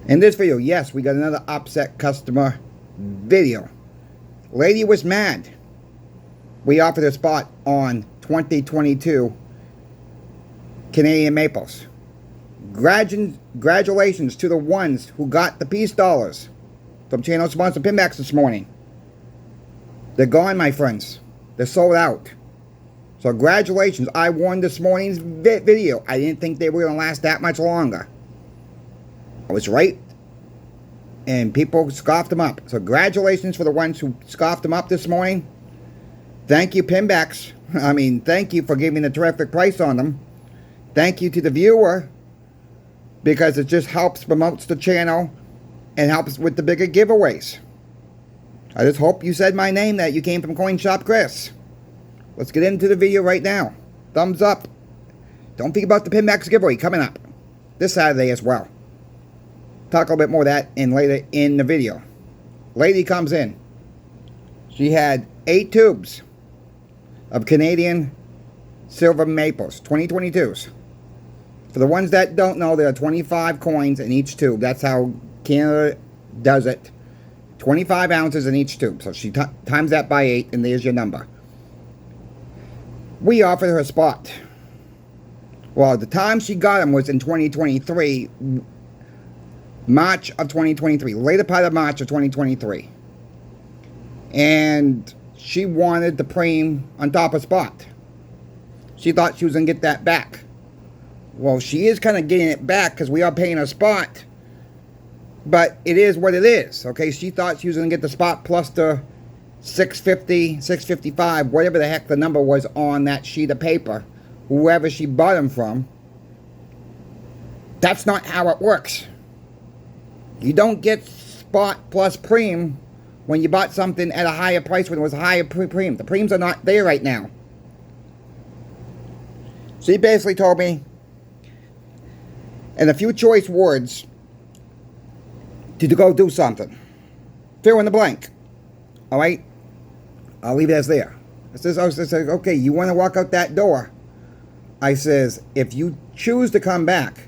In this video, yes, we got another upset customer video. Lady was mad. We offered a spot on 2022 Canadian Maples. Congratulations to the ones who got the peace dollars from channel sponsor Pinbacks this morning. They're gone, my friends. They're sold out. So congratulations. I won this morning's video. I didn't think they were going to last that much longer. I was right. And people scoffed them up. So congratulations for the ones who scoffed them up this morning. Thank you, Pinbacks. Thank you for giving a terrific price on them. Thank you to the viewer, because it just helps promotes the channel and helps with the bigger giveaways. I just hope you said my name, that you came from Coin Shop Chris. Let's get into the video right now. Thumbs up. Don't forget about the Pinbacks giveaway coming up this Saturday as well. Talk a little bit more of that later in the video. Lady comes in. She had 8 tubes of Canadian silver maples, 2022s. For the ones that don't know, there are 25 coins in each tube. That's how Canada does it. 25 ounces in each tube. So she times that by 8, and there's your number. We offered her a spot. Well, the time she got them was in 2023, March of 2023, later part of March of 2023. And she wanted the preem on top of spot. She thought she was going to get that back. Well, she is kind of getting it back because we are paying her spot. But it is what it is, okay? She thought she was going to get the spot plus the 650, 655, whatever the heck the number was on that sheet of paper, whoever she bought them from. That's not how it works. You don't get spot plus preem when you bought something at a higher price when it was a higher preem. The preems are not there right now. She basically told me, in a few choice words, to go do something. Fill in the blank. All right? I'll leave it as there. I says, okay, you want to walk out that door? I says, if you choose to come back,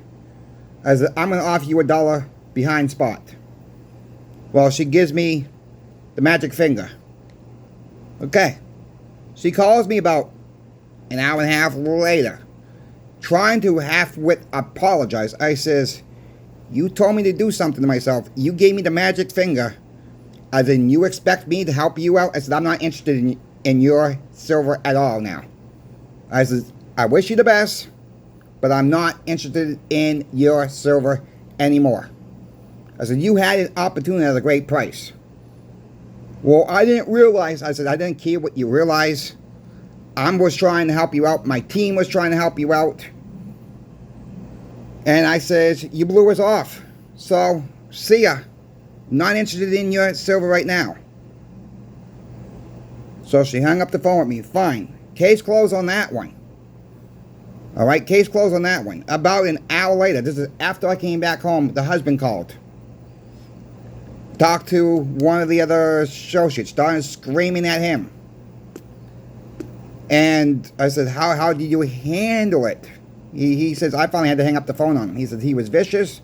I'm going to offer you $1 behind spot. Well, she gives me the magic finger. Okay. She calls me about an hour and a half later, trying to half-wit apologize. I says, you told me to do something to myself. You gave me the magic finger. As in, you expect me to help you out? I said, I'm not interested in your silver at all now. I said, I wish you the best, but I'm not interested in your silver anymore. I said, you had an opportunity at a great price. Well, I didn't realize. I said, I didn't care what you realize. I was trying to help you out. My team was trying to help you out. And I says, you blew us off. So, see ya. Not interested in your silver right now. So she hung up the phone with me. Fine. Case closed on that one. Alright, case closed on that one. About an hour later, this is after I came back home, the husband called. Talked to one of the other associates. Started screaming at him. And I said, how did you handle it? He says, I finally had to hang up the phone on him. He said he was vicious.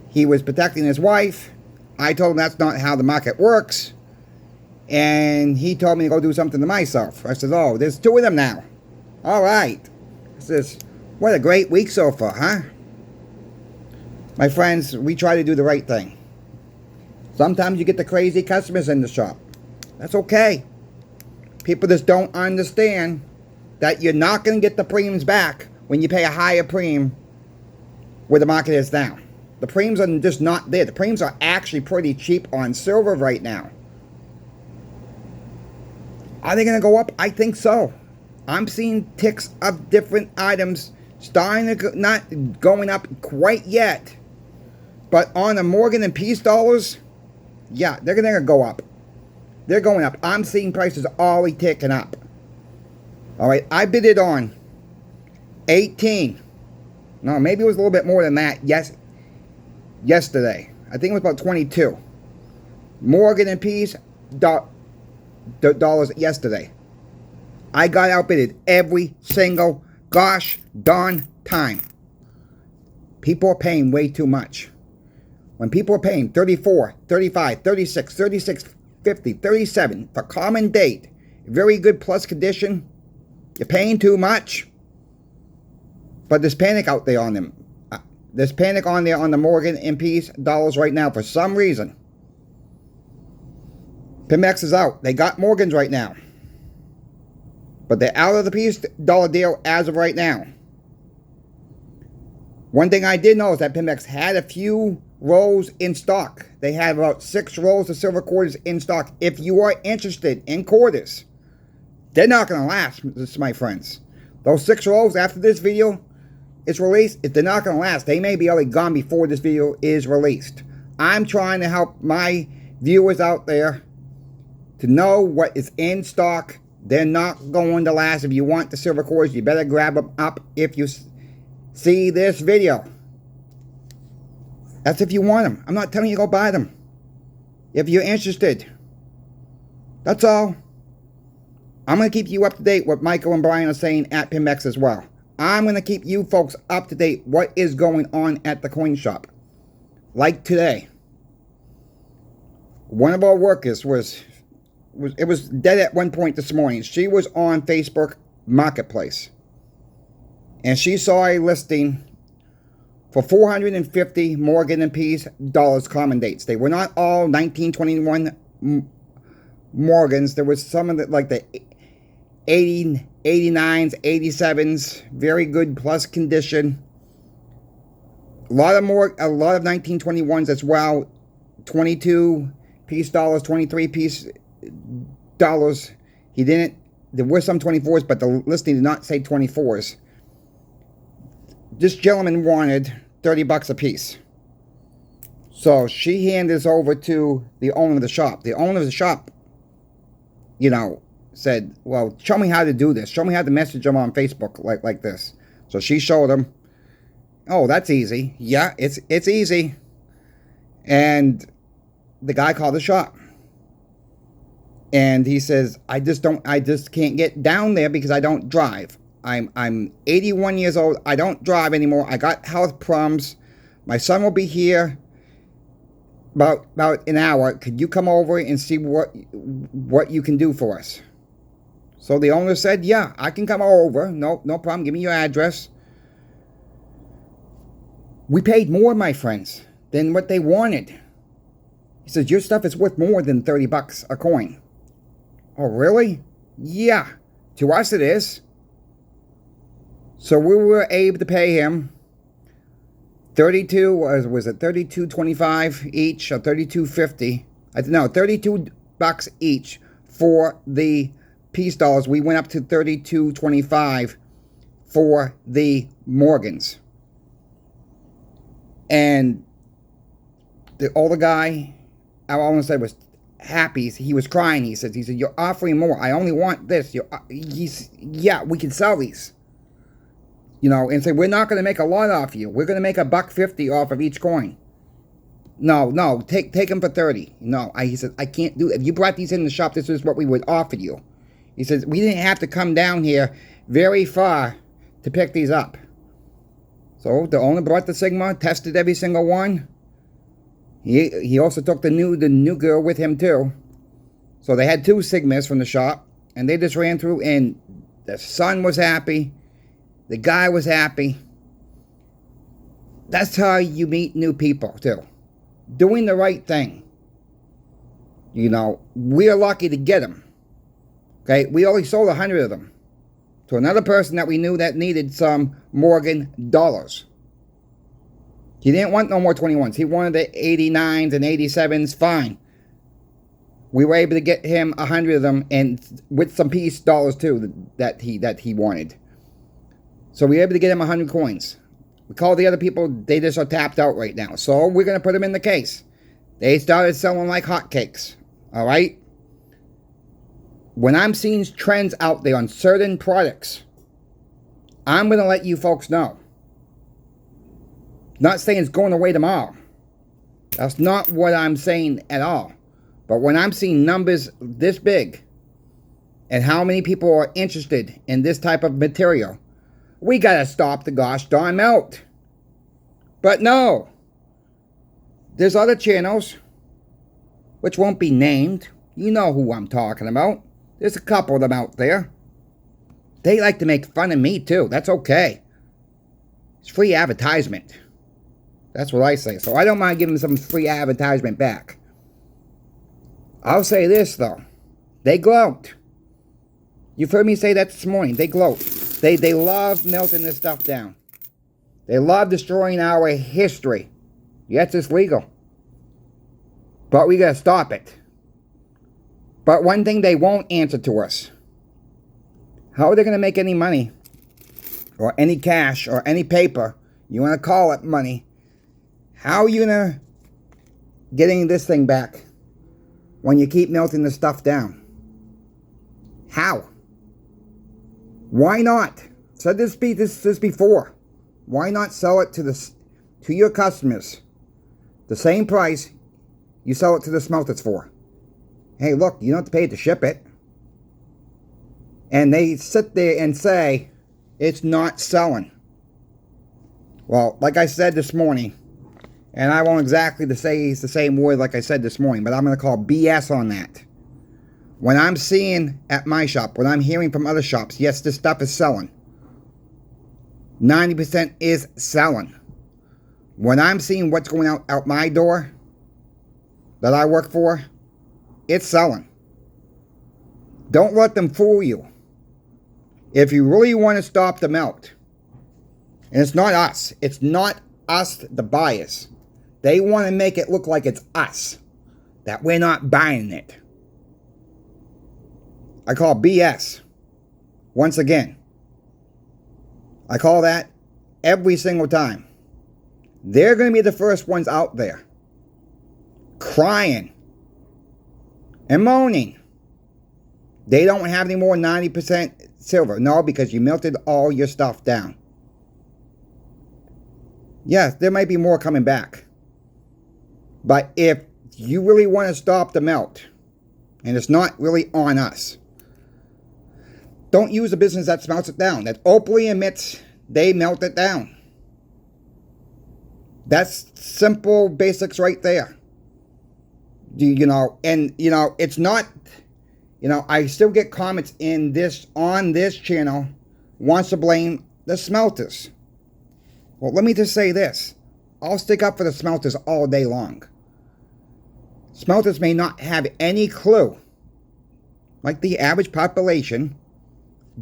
He was protecting his wife. I told him that's not how the market works. And he told me to go do something to myself. I said, oh, there's 2 of them now. All right. I says, what a great week so far, huh? My friends, we try to do the right thing. Sometimes you get the crazy customers in the shop. That's okay. People just don't understand that you're not going to get the premiums back when you pay a higher premium where the market is now. The premiums are just not there. The premiums are actually pretty cheap on silver right now. Are they going to go up? I think so. I'm seeing ticks of different items starting to not going up quite yet. But on the Morgan and Peace dollars, yeah, they're going to go up. They're going up. I'm seeing prices already ticking up. All right, I bid it on 18. No, maybe it was a little bit more than that. Yes, yesterday. I think it was about 22. Morgan and Peace dollars yesterday. I got outbidded every single gosh darn time. People are paying way too much. When people are paying 34, 35, 36, 36.50, 37 for common date, very good plus condition, you're paying too much. But there's panic out there on them. There's panic on there on the Morgan and Peace dollars right now for some reason. Pimex is out. They got Morgans right now. But they're out of the Peace dollar deal as of right now. One thing I did know is that Pimex had a few rolls in stock. They had about 6 rolls of silver quarters in stock. If you are interested in quarters, they're not going to last, my friends. Those 6 rolls after this video is released, if they're not going to last, they may be already gone before this video is released. I'm trying to help my viewers out there to know what is in stock. They're not going to last. If you want the silver quarters, you better grab them up if you see this video. That's if you want them. I'm not telling you to go buy them. If you're interested. That's all. I'm going to keep you up to date what Michael and Brian are saying at Pimex as well. I'm going to keep you folks up to date what is going on at the coin shop. Like today. One of our workers was dead at one point this morning. She was on Facebook Marketplace. And she saw a listing for 450 Morgan and Peace dollars common dates. They were not all 1921 Morgans. There was some of the, like the 80, 89s, 87s, very good plus condition. A lot of 1921s as well. 22 piece dollars, 23 piece dollars. There were some 24s, but the listing did not say 24s. This gentleman wanted 30 bucks a piece. So she handed this over to the owner of the shop. The owner of the shop, said, well, show me how to do this. Show me how to message them on Facebook like this. So she showed him. Oh, that's easy. Yeah, it's easy. And the guy called the shop. And he says, I just can't get down there because I don't drive. I'm 81 years old. I don't drive anymore. I got health problems. My son will be here about an hour. Could you come over and see what you can do for us? So the owner said, yeah, I can come over. No problem. Give me your address. We paid more, my friends, than what they wanted. He says, your stuff is worth more than 30 bucks a coin. Oh, really? Yeah. To us it is. So we were able to pay him 32, was it 32.25 each or 32.50? No, 32 bucks each for the Peace dollars. We went up to 32.25 for the Morgans. And the older guy, I want to say, was happy. He was crying. He said, you're offering more. I only want this. Yeah, we can sell these. And say, we're not going to make a lot off you. We're going to make $1.50 off of each coin. No, take them for 30. No, he said, I can't do it. If you brought these in the shop, this is what we would offer you. He says, we didn't have to come down here very far to pick these up. So the owner brought the Sigma, tested every single one. He also took the new girl with him too. So they had 2 Sigmas from the shop, and they just ran through, and the son was happy. The guy was happy. That's how you meet new people too. Doing the right thing. We're lucky to get them. Okay, we only sold 100 of them to another person that we knew that needed some Morgan dollars. He didn't want no more 21s. He wanted the 89s and 87s. Fine. We were able to get him 100 of them, and with some Peace dollars too that he wanted. So we were able to get him 100 coins. We called the other people. They just are tapped out right now. So we're going to put them in the case. They started selling like hotcakes. All right? When I'm seeing trends out there on certain products, I'm going to let you folks know. Not saying it's going away tomorrow. That's not what I'm saying at all. But when I'm seeing numbers this big, and how many people are interested in this type of material, we got to stop the gosh darn melt. But no. There's other channels, which won't be named. You know who I'm talking about. There's a couple of them out there. They like to make fun of me too. That's okay. It's free advertisement. That's what I say. So I don't mind giving some free advertisement back. I'll say this though. They gloat. You've heard me say that this morning. They gloat. They love melting this stuff down. They love destroying our history. Yes, it's legal. But we gotta stop it. But one thing they won't answer to us. How are they gonna make any money? Or any cash or any paper? You wanna call it money. How are you gonna getting this thing back when you keep melting the stuff down? How? Why not? Said this before. Why not sell it to your customers the same price you sell it to the smelters for? Hey, look, you don't have to pay to ship it. And they sit there and say it's not selling. Well, like I said this morning, and I won't exactly say it's the same word like I said this morning, but I'm going to call BS on that. When I'm seeing at my shop, when I'm hearing from other shops, yes, this stuff is selling. 90% is selling. When I'm seeing what's going out my door that I work for, it's selling. Don't let them fool you. If you really want to stop the melt, and it's not us, the buyers. They want to make it look like it's us, that we're not buying it. I call BS. Once again, I call that every single time. They're going to be the first ones out there crying and moaning. They don't have any more 90% silver. No, because you melted all your stuff down. Yes, there might be more coming back. But if you really want to stop the melt, and it's not really on us, don't use a business that melts it down, that openly admits they melt it down. That's simple basics right there. It's not, I still get comments on this channel wants to blame the smelters. Well, let me just say this. I'll stick up for the smelters all day long. Smelters may not have any clue, like the average population,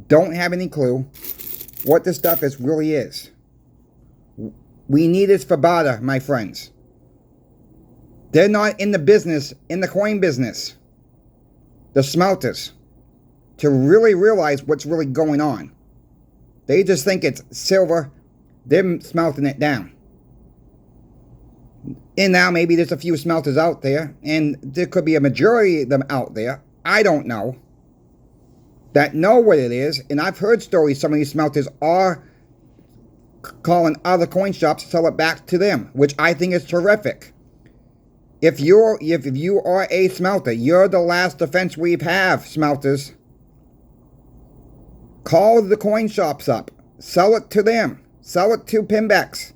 don't have any clue what this stuff really is. We need this for barter, my friends. They're not in the coin business, the smelters, to really realize what's really going on. They just think it's silver, they're smelting it down. And now maybe there's a few smelters out there, and there could be a majority of them out there, I don't know, that know what it is. And I've heard stories some of these smelters are calling other coin shops to sell it back to them, which I think is terrific. If you are a smelter, you're the last defense we have, smelters. Call the coin shops up. Sell it to them. Sell it to Pimbex.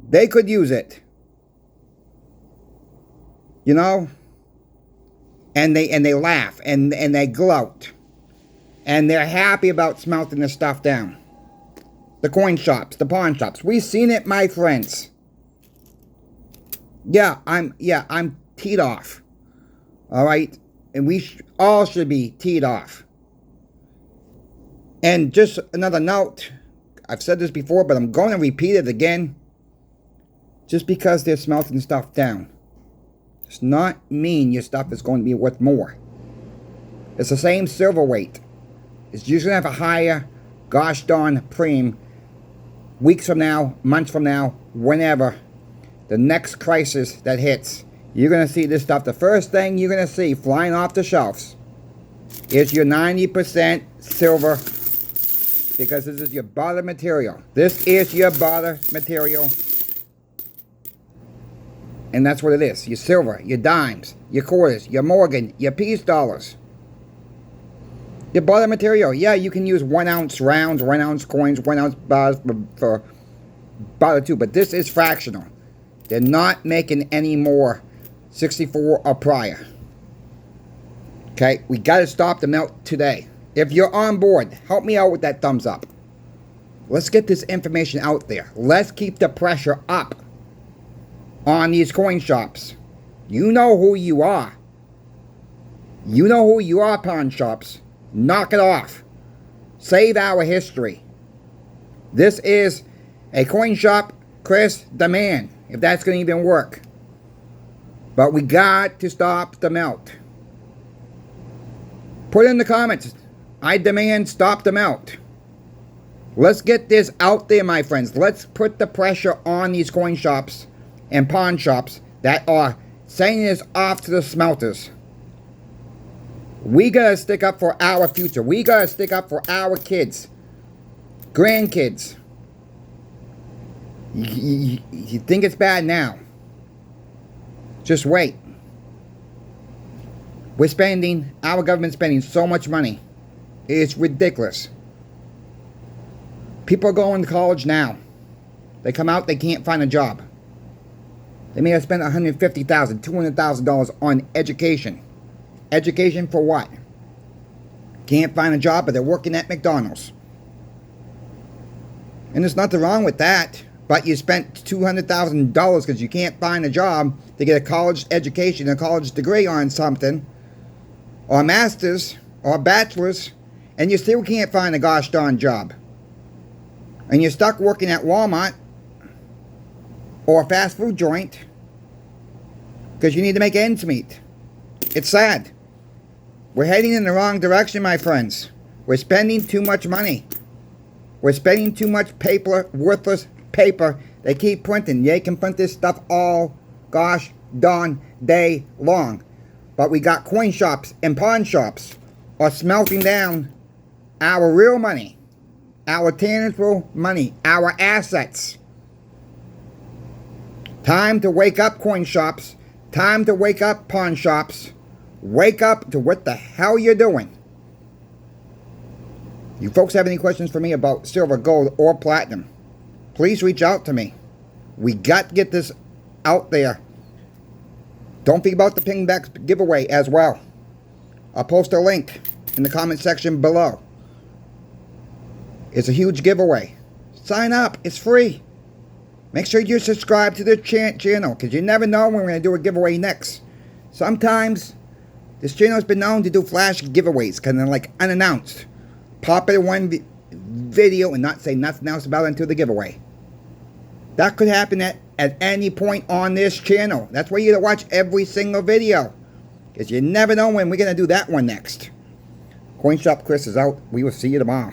They could use it. And they laugh and they gloat. And they're happy about smelting this stuff down. The coin shops, the pawn shops. We've seen it, my friends. I'm teed off. All right? And we all should be teed off. And just another note. I've said this before, but I'm going to repeat it again. Just because they're smelting stuff down does not mean your stuff is going to be worth more. It's the same silver weight. It's usually going to have a higher gosh darn premium weeks from now, months from now, whenever the next crisis that hits. You're going to see this stuff. The first thing you're going to see flying off the shelves is your 90% silver, because this is your barter material. This is your barter material. And that's what it is. Your silver, your dimes, your quarters, your Morgan, your peace dollars. Your barter material. Yeah, you can use 1 ounce rounds, 1 ounce coins, 1 ounce bars for barter too. But this is fractional. They're not making any more 64 or prior. Okay, we got to stop the melt today. If you're on board, help me out with that thumbs up. Let's get this information out there. Let's keep the pressure up on these coin shops. You know who you are. You know who you are, pawn shops. Knock it off. Save our history. This is a coin shop Chris demand, if that's going to even work. But we got to stop the melt. Put in the comments, I demand stop the melt. Let's get this out there, my friends. Let's put the pressure on these coin shops and pawn shops that are sending this off to the smelters. We gotta stick up for our future. We gotta stick up for our kids, grandkids. You think it's bad now? Just wait. Our government's spending so much money. It's ridiculous. People are going to college now. They come out, they can't find a job. They may have spent $150,000, $200,000 on education. Education for what? Can't find a job, but they're working at McDonald's. And there's nothing wrong with that. But you spent $200,000 because you can't find a job to get a college education, a college degree on something, or a master's, or a bachelor's, and you still can't find a gosh darn job. And you're stuck working at Walmart or a fast food joint because you need to make ends meet. It's sad. We're heading in the wrong direction, my friends. We're spending too much money. We're spending too much paper, worthless paper. They keep printing. They can print this stuff all gosh darn day long. But we got coin shops and pawn shops are smelting down our real money, our tangible money, our assets. Time to wake up, coin shops. Time to wake up, pawn shops. Wake up to what the hell you're doing. You folks have any questions for me about silver, gold, or platinum? Please reach out to me. We got to get this out there. Don't forget about the pingback giveaway as well. I'll post a link in the comment section below. It's a huge giveaway. Sign up. It's free. Make sure you subscribe to the channel because you never know when we're going to do a giveaway next. Sometimes this channel has been known to do flash giveaways, kind of like unannounced. Pop it in one video and not say nothing else about it until the giveaway. That could happen at any point on this channel. That's why you gotta watch every single video, because you never know when we're going to do that one next. Coin Shop Chris is out. We will see you tomorrow.